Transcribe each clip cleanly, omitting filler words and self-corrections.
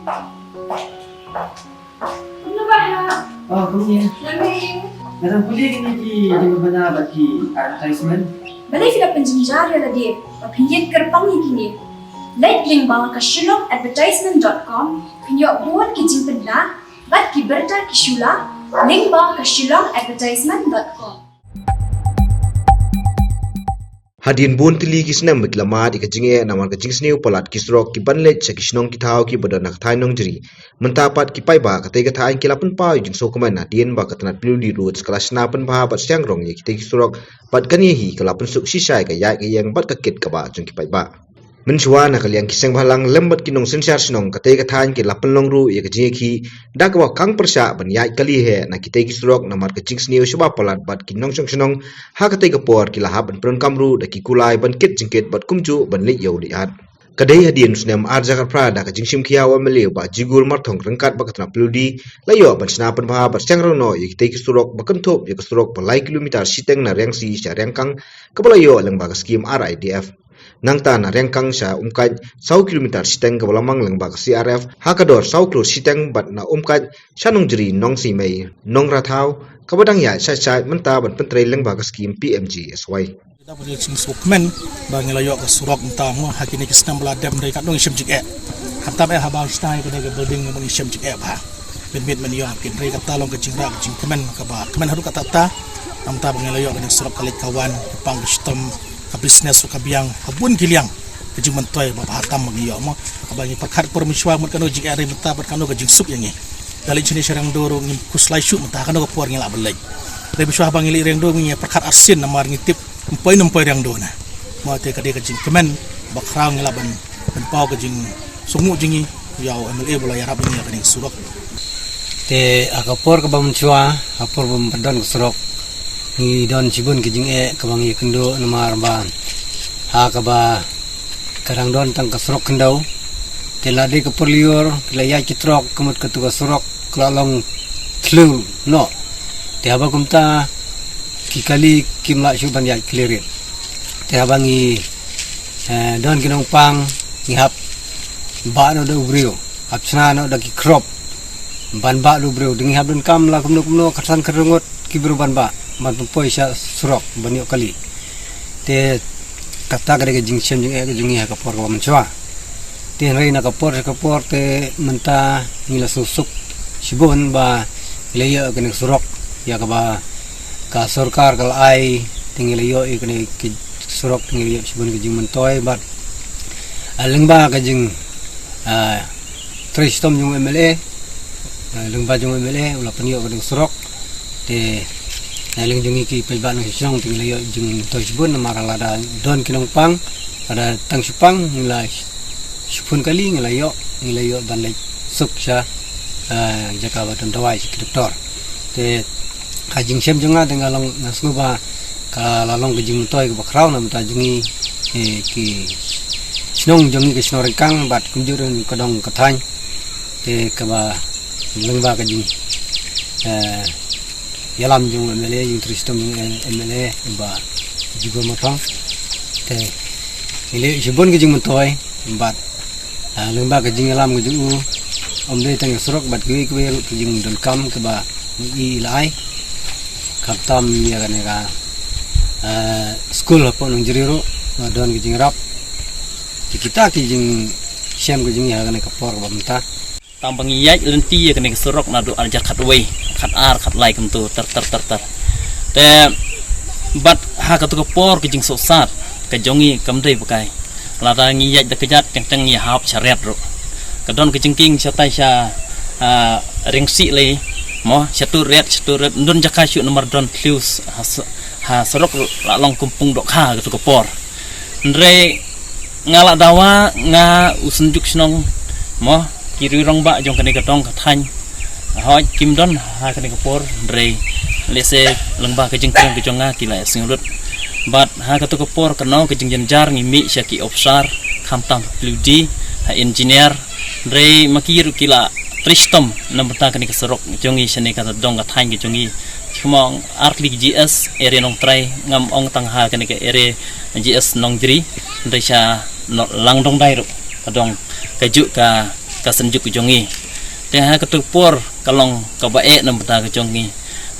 Ano ba ha? Oh, kuya. Lamig. Narang kuya gini di mabana bagi advertisement. Balay sila penjenjar ya lagi. Papinyin kerpang ni kini. Like link bawah ke shillongadvertisement.com. Pinyo buat kijing pedla. Bat ki berta ki shula. Link bawah ke shillongadvertisement.com. Hadin bun tili kisnam mitlamat ikajinge naman kajing sniu palat kisrok ki banlet sa kisnong kitao ki badanak thainong jiri mentapat ki paiba katay kathain kilapun pa jing so kuman hadin ba katanat pilu di roads kelas napan ba bat siang rong ye kitay kisrok bat kanyehi kalapun suk sisai ka ya yang bat kakit ka ba jing ki paiba menchwa na kaliang kiseng balang lembat kinong sensyar sinong katay kathain ki lapun longru ye kajinge ki dakwa kang persya ban ya kali he na kitay kisrok namar kajing sniu shaba palat bat kinong sinong ha katay kapor ki lahab ban pron kamru da ki kulai ban kit jingkit bat kumju ban lik yau liat kadai hadin sunem arjakar prada ka jingsim khiawa melew ba jigul marthong rengkat ba katna pludi layo ban snapan ba ba changrong no ye kitay kisurok ba kanthop ye kisurok balai kilometer siteng na rengsi sya rengkang kabalayo lang ba ka scheme RIDF nangta na rengkang sa umkai 100 kilometer siteng kabalamang lang ba ka CRF hakador 100 kilo siteng bat na umkai shanong jeri nong si mei nong rathau kabadang ya sai menta ban pentrei lang ba ka scheme PMG SY kita boleh sukmen bagi layak ke surok entah mo hakini kisnam beladam dari kat dong isyam jik hatta ba habang stai ke daga building mo isyam jik ba bit men yo hakin dari kat talong ke jingra ke kemen ka ba kemen haru kata ta amta bagi layak ke surok kali kawan pang sistem ka business ka biang habun kiliang ke jing mentoy ba hatam bagi yo mo bagi perkat permiswa mo kanu jik ari menta bat kanu ke jing sup yang ni dali jenis serang doro ngim kuslai syuk menta kanu ke puar ngila belai dari biswa bang ili reng do ngi perkat asin namar ngitip Empai yang dona, mau te kadai kajing kemen, bakrang ngelaban, pau kajing sungu jingi, yau MLA bola yarap ini akan surok. Te akapor ke bam cua, apor bam pedon ke surok, ni don cibun kajing kabang ye kendo namar ban, ha kaba karang don tang ke surok kendau, te ladi ke perliur, kelaya citrok kemut ketu ke surok, kelalong tlu no, te abakumta kikali kimla syuban ya clearin te abangi don kinong pang ngihap ba no do brio apsna no da ki crop ban ba lu brio dingi habun kam la kumno kasan kerungot ki bro ban ba man poi sya surok banyo kali te kata gade jing sem jing jing ya kapor ko menchwa te rei na kapor te menta ngila susuk sibon ba leya kene surok ya ka ba ka sarkar kal ai tinggal yo ikne ki surok tinggal yo sibun ke jing mentoy bat alengba ka jing tristom jung MLA lengba jung MLA ulah penyo ka surok te aleng jung ki pelban ng song tinggal yo jing toy sibun marala da don kinong pang ada tang supang ngila sipun kali ngila yo ban lek sup sya jaka badan dawai si doktor te kajing sem jenga dengan long nasnuba kalalong kajing toy ke bakraw na mata jungi ki snong jungi ke snoreng kang bat kunjuren kadong katany te kaba lengba kajing yalam jung MLA yung tristom yung MLA ba juga motong te ile sibon kajing mentoy bat lengba kajing yalam kajing omde tang surok bat kuwi kajing don kam ke ba i lai kaptam ya kan ka school apa nung jeriru don kijing rap kita kijing siam kijing ya kan ka por bamta tambang iyai lenti ya kan ka surok na do arjar khatway khat ar khat lai kam tu ter te bat ha ka tu ka por kijing sosat ka jongi kam dei pakai lada ngiyai da kejat teng ya hap charet ro ka don kijing king chatai sha ringsi le mo satu red don jaka syuk nomor don plus ha sorok la long kumpung dok ha gitu kepor ndre ngala dawa nga usunjuk snong mo kiri rong ba jong kene katong kathany hoj kim don ha kene kepor ndre lese lengba ke jengkrang ke jonga kila singurut bat ha katu kepor keno ke jengjar ngimi syaki ofsar khamtang pludi ha engineer ndre makir kila tristom namta kani keserok jongi sene kata dong ka thang ki jongi chumong artli GS area nong trai ngam ong tang ha kani ke area GS nong jri ndai sha lang dong dai ro kadong kaju ka kasenjuk jongi te ha ketupor kalong kabae nam bata jongi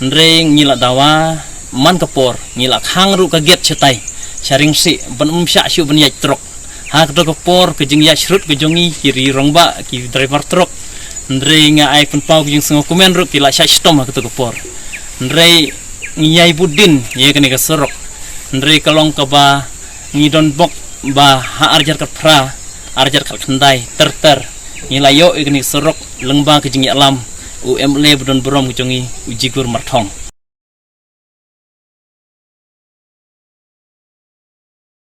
nreng ngila dawa man kapor ngila khang ru kaget chetai sharing si ban sya syu ban yai truk ha ketupor ke jing ya shrut ke jongi kiri rongba ki driver truk nreng ai pun pau jing sengo komen ru kila sya stom ha ketupor nreng ngiyai budin ye kene kasorok nreng kalong kaba ngidon bok ba ha arjar kat pra arjar kat khandai ter ngilayo ikni sorok lengba ke jingi alam UMLE budon berom ke jongi ujigur marthong